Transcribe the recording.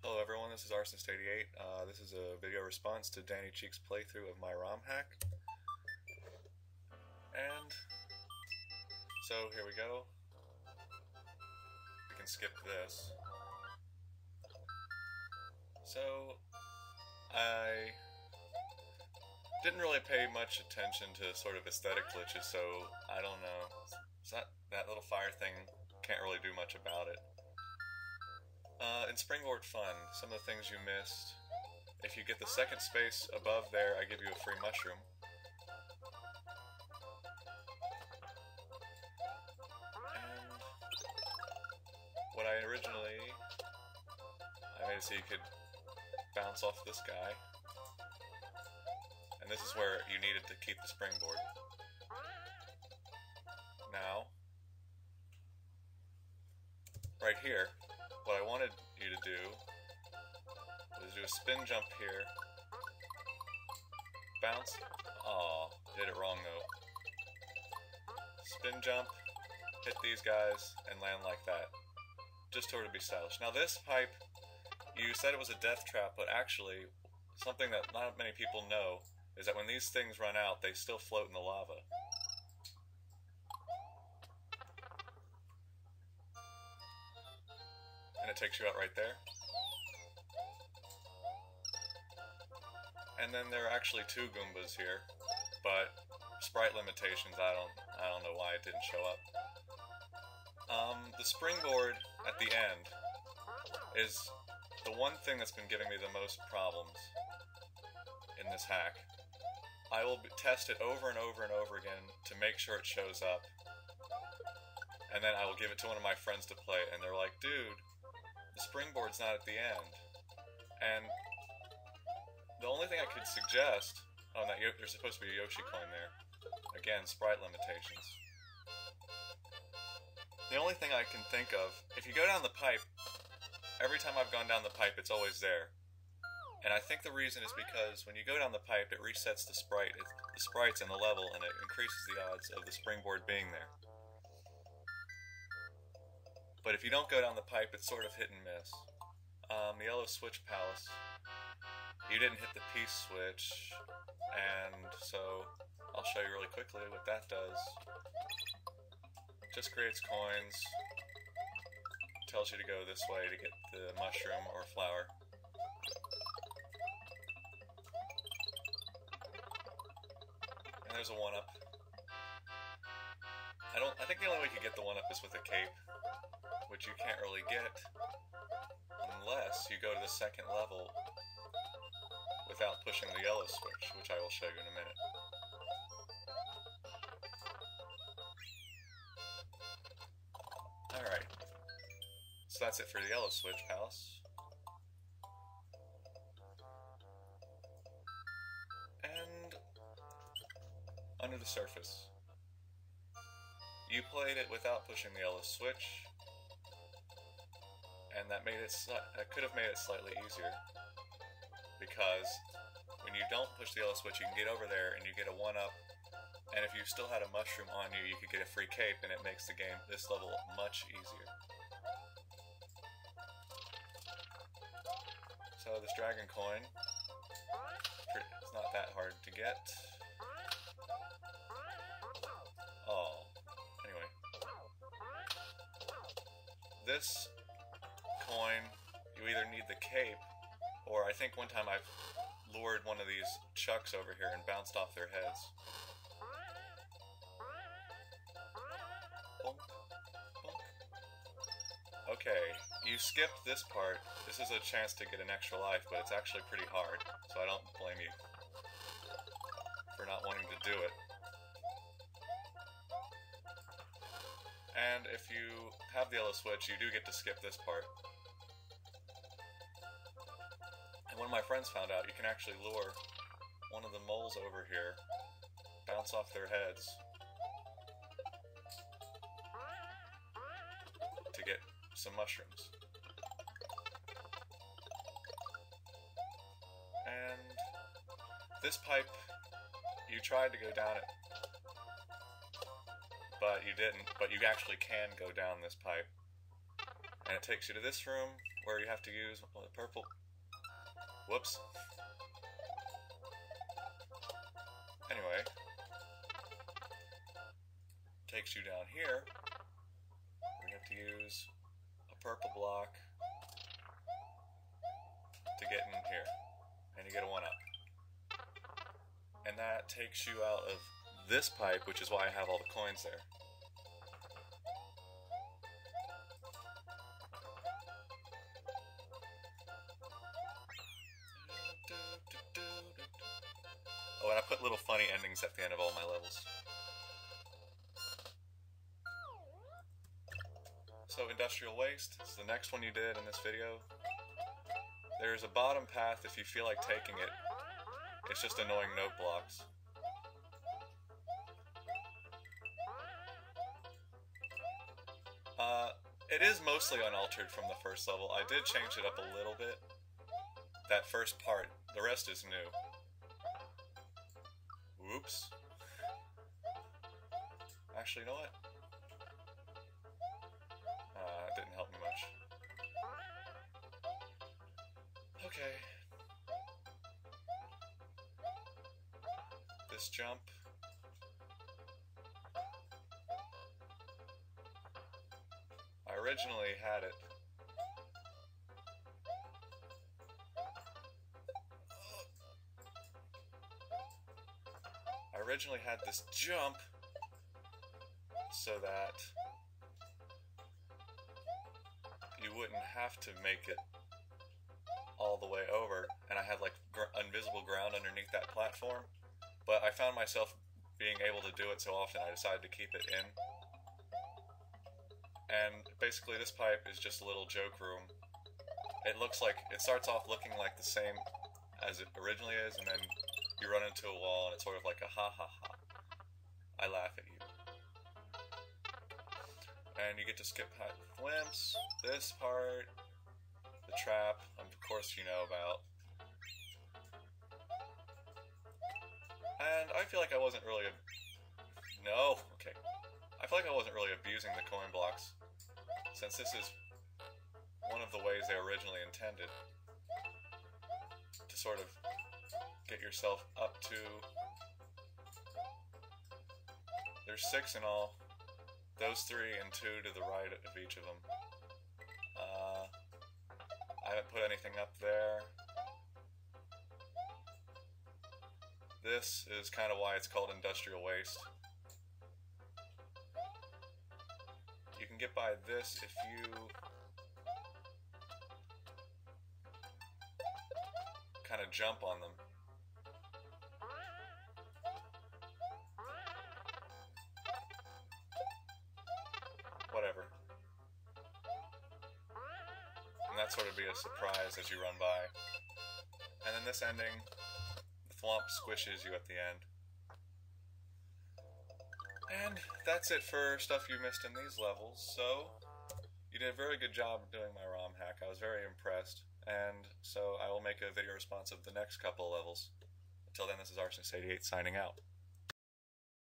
Hello everyone, this is Rsonist 88. This is a video response to Danny Cheek's playthrough of my ROM hack. And so here we go. We can skip this. So I didn't really pay much attention to sort of aesthetic glitches, so I don't know. It's not, that little fire thing, can't really do much about it. In Springboard Fun, some of the things you missed. If you get the second space above there, I give you a free mushroom. And what I made it so you could bounce off this guy. And this is where you needed to keep the springboard. Now, right here, what I wanted you to do was do a spin jump here, bounce, aw, did it wrong though. Spin jump, hit these guys, and land like that. Just sort of be stylish. Now this pipe, you said it was a death trap, but actually, something that not many people know is that when these things run out, they still float in the lava. And it takes you out right there. And then there are actually two Goombas here, but sprite limitations, I don't know why it didn't show up. The springboard at the end is the one thing that's been giving me the most problems in this hack. I will test it over and over and over again to make sure it shows up, and then I will give it to one of my friends to play, and they're like, dude, the springboard's not at the end. And the only thing I could suggest, oh, that there's supposed to be a Yoshi coin there. Again, sprite limitations. The only thing I can think of, if you go down the pipe, every time I've gone down the pipe, it's always there. And I think the reason is because when you go down the pipe, it resets the sprites and the level, and it increases the odds of the springboard being there. But if you don't go down the pipe, it's sort of hit and miss. The Yellow Switch Palace, you didn't hit the peace switch, and so I'll show you really quickly what that does. Just creates coins, tells you to go this way to get the mushroom or flower. And there's a 1-up. I think the only way you could get the 1-up is with a cape, which you can't really get unless you go to the second level without pushing the yellow switch, which I will show you in a minute. Alright, so that's it for the Yellow Switch Palace. And under the surface. You played it without pushing the yellow switch, and that could have made it slightly easier, because when you don't push the yellow switch, you can get over there and you get a 1-up, and if you still had a mushroom on you, you could get a free cape, and it makes this level much easier. So this dragon coin, it's not that hard to get. Oh, anyway. This coin, you either need the cape, or I think one time I've lured one of these chucks over here and bounced off their heads. Bonk, bonk. Okay, you skipped this part. This is a chance to get an extra life, but it's actually pretty hard, so I don't blame you for not wanting to do it. And if you have the yellow switch, you do get to skip this part. And one of my friends found out you can actually lure one of the moles over here, bounce off their heads, to get some mushrooms. And this pipe, you tried to go down it, but you didn't, but you actually can go down this pipe. And it takes you to this room where you have to use the purple... Whoops. Anyway. Takes you down here. We have to use a purple block to get in here. And you get a 1-up. And that takes you out of this pipe, which is why I have all the coins there. Oh, and I put little funny endings at the end of all my levels. So, industrial waste is the next one you did in this video. There's a bottom path if you feel like taking it. It's just annoying note blocks. It is mostly unaltered from the first level. I did change it up a little bit. That first part. The rest is new. Whoops. Actually, you know what? It didn't help me much. Okay. This jump. I originally had it. I originally had this jump so that you wouldn't have to make it all the way over, and I had like invisible ground underneath that platform, but I found myself being able to do it so often I decided to keep it in. And basically this pipe is just a little joke room. It looks like, it starts off looking like the same as it originally is, and then you run into a wall and it's sort of like a ha ha ha. I laugh at you. And you get to skip glimpse, this part, the trap, of course you know about. And I feel like I wasn't really I feel like I wasn't really abusing the coin blocks, since this is one of the ways they originally intended to sort of get yourself up to... There's 6 in all. Those 3 and 2 to the right of each of them. I haven't put anything up there. This is kind of why it's called industrial waste. You can get by this if you kind of jump on them. Whatever. And that sort of be a surprise as you run by. And then this ending, the thwomp squishes you at the end. And that's it for stuff you missed in these levels. So, you did a very good job doing my ROM hack. I was very impressed. And so I will make a video response of the next couple of levels. Until then, this is Rsonist88 signing out.